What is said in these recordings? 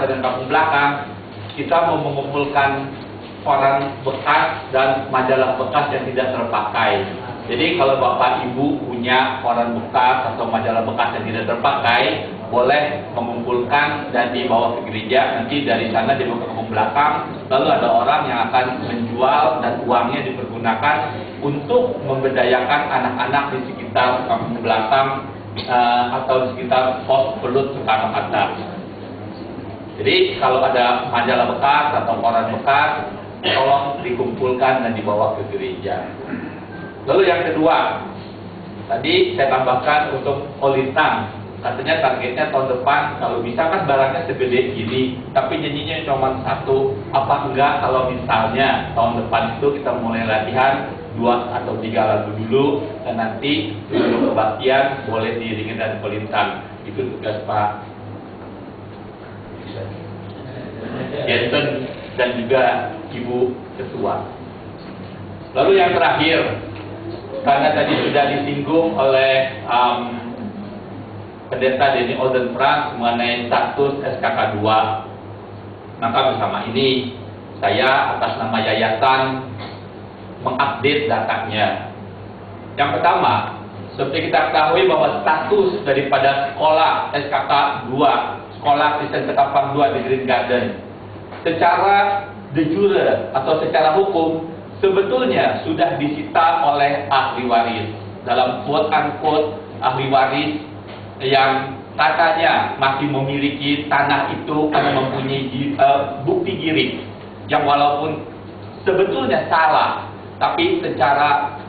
sampai dengan kampung belakang, kita mau mengumpulkan koran bekas dan majalah bekas yang tidak terpakai. Jadi kalau Bapak Ibu punya koran bekas atau majalah bekas yang tidak terpakai, boleh mengumpulkan dan dibawa ke gereja. Nanti dari sana dibawa ke kampung belakang, lalu ada orang yang akan menjual dan uangnya dipergunakan untuk memberdayakan anak-anak di sekitar kampung belakang atau di sekitar pos Belut Soekarno-Hatta. Jadi kalau ada majalah bekas atau koran bekas, tolong dikumpulkan dan dibawa ke gereja. Lalu yang kedua, tadi saya tambahkan untuk Olintang. Katanya targetnya tahun depan, kalau bisa kan barangnya segede gini, tapi nyanyinya cuma satu. Apa enggak kalau misalnya tahun depan itu kita mulai latihan 2 atau 3 lagu dulu, dan nanti sebelum kebaktian boleh diiringi dari Olintang. Itu tugas Pak Jensen dan juga Ibu Ketua. Lalu yang terakhir, karena tadi sudah disinggung oleh Pendeta Denny Oldenbrand mengenai status SKK 2, maka bersama ini saya atas nama yayasan mengupdate datanya. Yang pertama, seperti kita ketahui bahwa status daripada sekolah SKK 2, Sekolah Kristen Ketapang 2 di Green Garden, secara de jure atau secara hukum sebetulnya sudah disita oleh ahli waris. Dalam quote-unquote ahli waris yang katanya masih memiliki tanah itu karena mempunyai bukti giring yang walaupun sebetulnya salah, tapi secara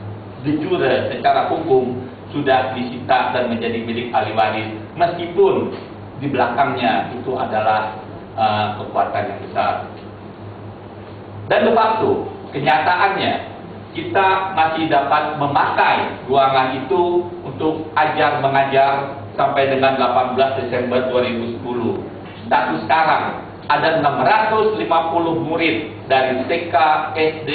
de jure, secara hukum sudah disita dan menjadi milik ahli waris, meskipun di belakangnya itu adalah kekuatan yang besar. Dan de facto, kenyataannya kita masih dapat memakai ruangan itu untuk ajar mengajar sampai dengan 18 Desember 2010. Status sekarang ada 650 murid dari TK, SD,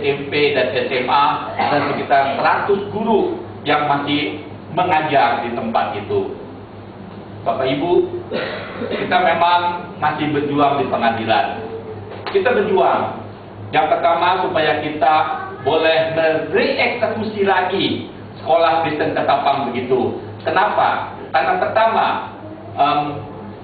SMP, dan SMA, dan sekitar 100 guru yang masih mengajar di tempat itu. Bapak Ibu, kita memang masih berjuang di pengadilan. Kita berjuang. Yang pertama, supaya kita boleh mereksekusi lagi sekolah Kristen Ketapang begitu. Kenapa? Karena pertama,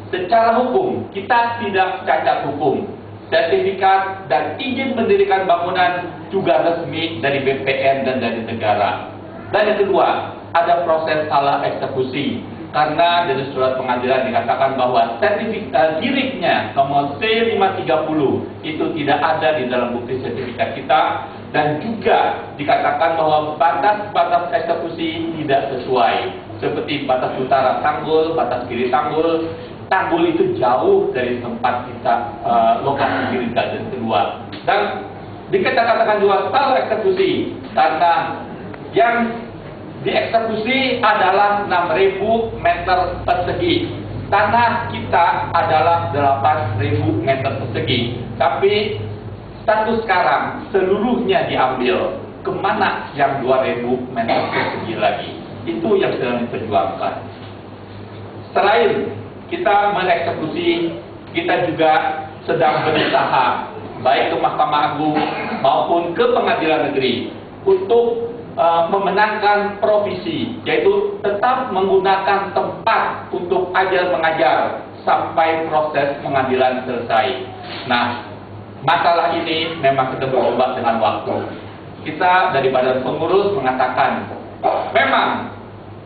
secara hukum kita tidak cacat hukum. Sertifikat dan izin mendirikan bangunan juga resmi dari BPN dan dari negara. Dan yang kedua, ada proses salah eksekusi. Karena dari surat pengadilan dikatakan bahwa sertifikat giringnya nomor C530 itu tidak ada di dalam bukti sertifikat kita, dan juga dikatakan bahwa batas-batas eksekusi tidak sesuai, seperti batas utara tanggul, batas kiri tanggul. Tanggul itu jauh dari tempat kita lokasi giring garden kedua, dan dikatakan juga salah eksekusi karena yang dieksekusi adalah 6.000 meter persegi. Tanah kita adalah 8.000 meter persegi. Tapi status sekarang seluruhnya diambil. Kemana yang 2.000 meter persegi lagi? Itu yang sedang diperjuangkan. Selain kita mengeksekusi, kita juga sedang berusaha baik ke Mahkamah Agung maupun ke Pengadilan Negeri untuk memenangkan provisi, yaitu tetap menggunakan tempat untuk ajar mengajar sampai proses pengadilan selesai. Nah, masalah ini memang kita berubah dengan waktu. Kita dari Badan Pengurus mengatakan memang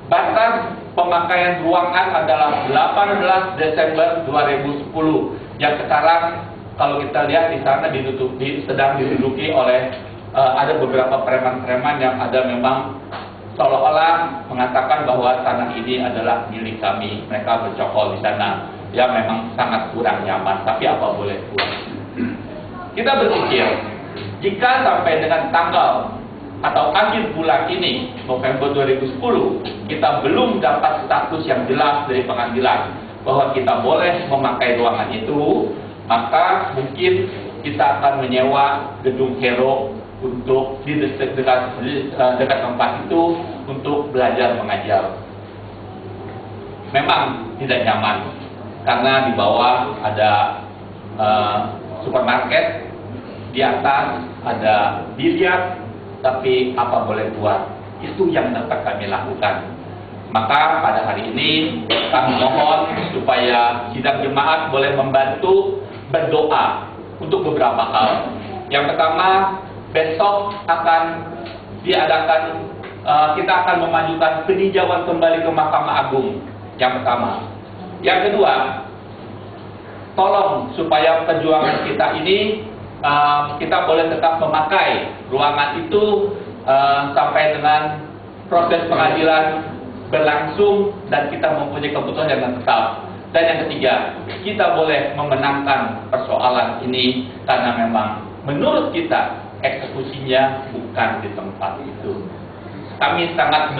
batas pemakaian ruangan adalah 18 Desember 2010 yang sekarang kalau kita lihat di sana sedang diduduki oleh ada beberapa preman-preman yang ada memang seolah-olah mengatakan bahwa tanah ini adalah milik kami. Mereka bercokol di sana. Ya memang sangat kurang nyaman, tapi apa boleh buat. Kita berpikir, jika sampai dengan tanggal atau akhir bulan ini, November 2010, kita belum dapat status yang jelas dari pengadilan bahwa kita boleh memakai ruangan itu, maka mungkin kita akan menyewa gedung Hero untuk di dekat tempat itu untuk belajar mengajar. Memang tidak nyaman karena di bawah ada supermarket, di atas ada biliar, tapi apa boleh buat, itu yang dapat kami lakukan. Maka pada hari ini kami mohon supaya sidang jemaat boleh membantu berdoa untuk beberapa hal. Yang pertama, besok akan diadakan, kita akan memajukan peninjauan kembali ke Mahkamah Agung. Yang pertama. Yang kedua, tolong supaya perjuangan kita ini kita boleh tetap memakai ruangan itu sampai dengan proses pengadilan berlangsung dan kita mempunyai keputusan yang tetap. Dan yang ketiga, kita boleh memenangkan persoalan ini karena memang menurut kita eksekusinya bukan di tempat itu. Kami sangat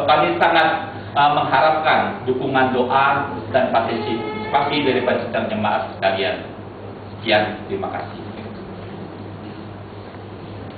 kami sangat mengharapkan dukungan doa dan partisipasi daripada sidang jemaat sekalian. Sekian, terima kasih.